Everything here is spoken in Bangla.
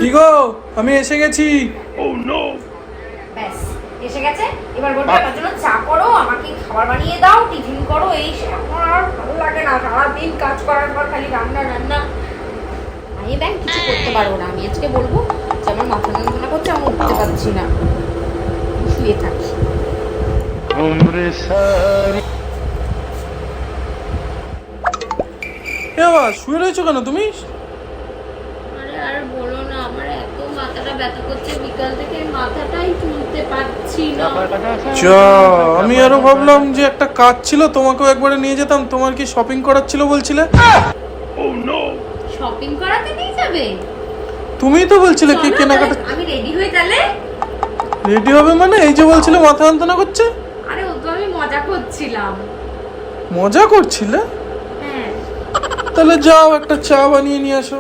বলি গো, আমি এসে গেছি। ব্যাস এসে গেছে। এবার বলবো আমার জন্য চা করো, আমাকে খাবার বানিয়ে দাও, টিফিন করো। এই আমার আর ভালো লাগে না, সারাদিন কাজ করার পর খালি রান্না রান্না। আমি ব্যাংক কিছু করতে পারবো না। আমি আজকে বলবো যে আমার মাথা যন্ত্রণা করছে, আমি উঠতে পারছি না, শুয়ে থাকি। এ বাবা, শুয়ে রয়েছো কেন তুমি? আরে আর বলো না, আমার এত মাথাটা ব্যথা করছে বিকাল থেকে, মাথাটাই তুলতে পারছি না। যা, আমি আরো ভাবলাম যে একটা কাজ ছিল, তোমাকেও একবারে নিয়ে যেতাম। তোমার কি শপিং করার ছিল বলছিলে? শপিং করাতে নিয়ে যাবে? তুমিই তো বলছিলে কি চলো কেনাকাটা। তাহলে আমি রেডি হই তাহলে। রেডি হবে মানে? এই যে বলছিলে মাথা যন্ত্রণা করছে। আরে ও তো আমি মজা করছিলাম। মজা করছিলে? হ্যাঁ। তাহলে যাও, একটা চা বানিয়ে নিয়ে আসো।